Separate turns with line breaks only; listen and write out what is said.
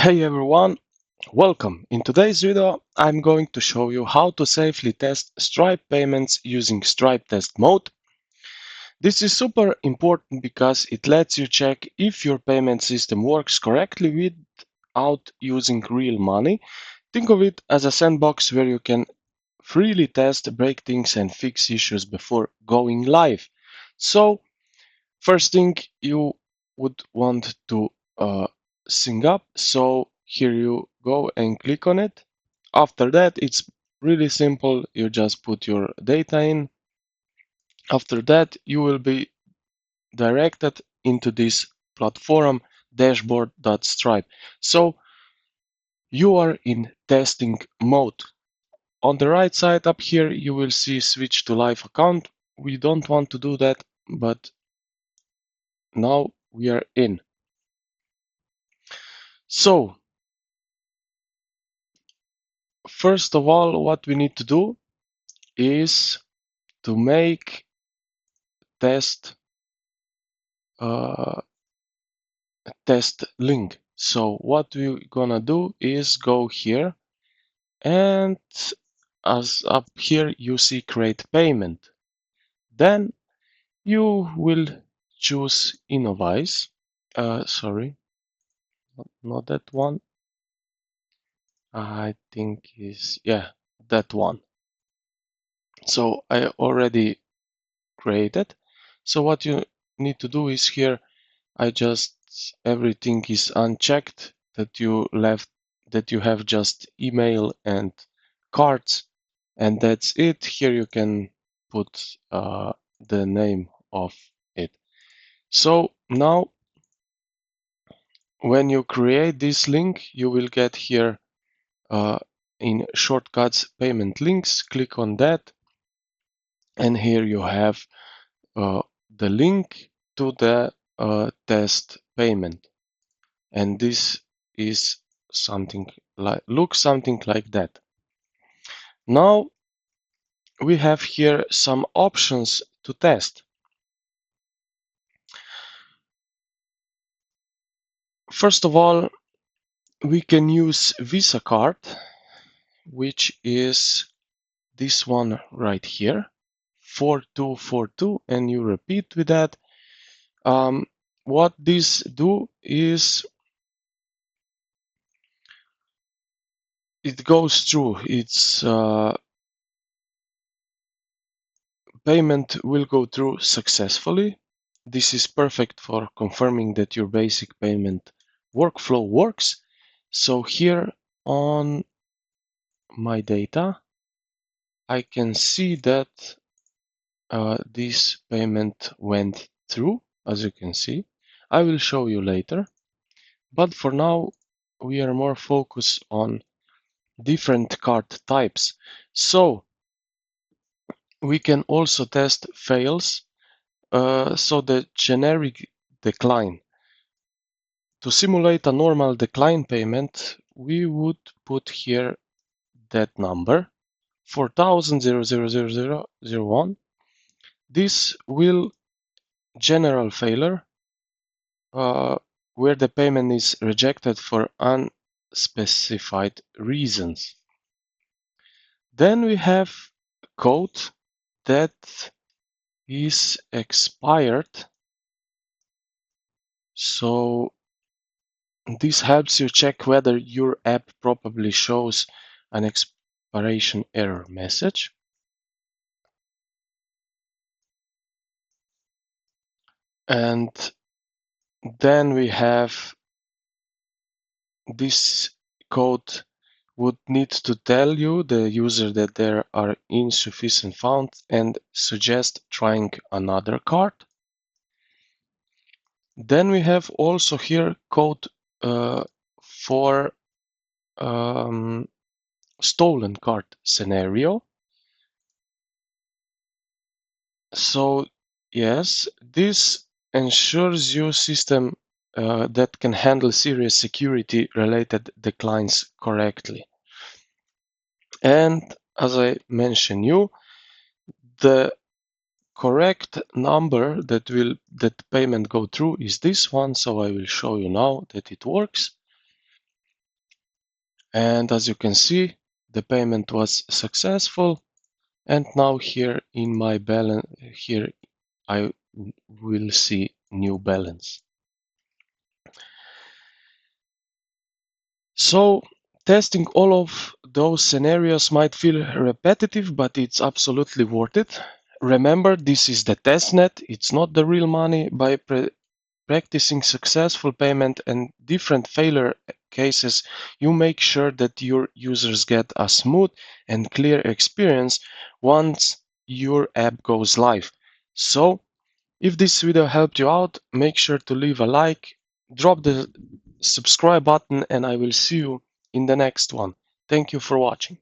Hey everyone, welcome. In today's video, I'm going to show you how to safely test Stripe payments using Stripe test mode. This is super important because it lets you check if your payment system works correctly without using real money. Think of it as a sandbox where you can freely test, break things, and fix issues before going live. So, first thing you would want to sync up. So here you go and click on it. After that, it's really simple. You just put your data in. After that, you will be directed into this platform dashboard.stripe. So you are in testing mode. On the right side up here, you will see switch to live account. We don't want to do that, but now we are in. So first of all, what we need to do is to make test uh, test link. So what we're gonna do is go here, and as up here you see create payment. Then you will choose Innovize. Sorry, not that one. I think is that one. So I already created. So what you need to do is here everything is unchecked, that you have just email and cards, and that's it. Here you can put the name of it. So now when you create this link, you will get here in shortcuts payment links. Click on that, and here you have the link to the test payment. And this is looks something like that. Now we have here some options to test. First of all, we can use Visa card, which is this one right here, 4242, and you repeat with that. What this do is it goes through its payment will go through successfully. This is perfect for confirming that your basic payment workflow works. So here on my data, I can see that this payment went through, as you can see. I will show you later. But for now, we are more focused on different card types. So we can also test fails. So the generic decline. To simulate a normal decline payment, we would put here that number, 4000,000,001. This will general failure, where the payment is rejected for unspecified reasons. Then we have code that is expired. So this helps you check whether your app probably shows an expiration error message. And then we have this code would need to tell you, the user, that there are insufficient funds and suggest trying another card. Then we have also here code for stolen card scenario. So yes, this ensures your system that can handle serious security related declines correctly. And as I mentioned you, the correct number that payment go through is this one. So I will show you now that it works. And as you can see, the payment was successful. And now here in my balance, here I will see new balance. So testing all of those scenarios might feel repetitive, but it's absolutely worth it. Remember, this is the testnet, it's not the real money. By practicing successful payment and different failure cases, you make sure that your users get a smooth and clear experience once your app goes live. So, if this video helped you out, make sure to leave a like, drop the subscribe button, and I will see you in the next one. Thank you for watching.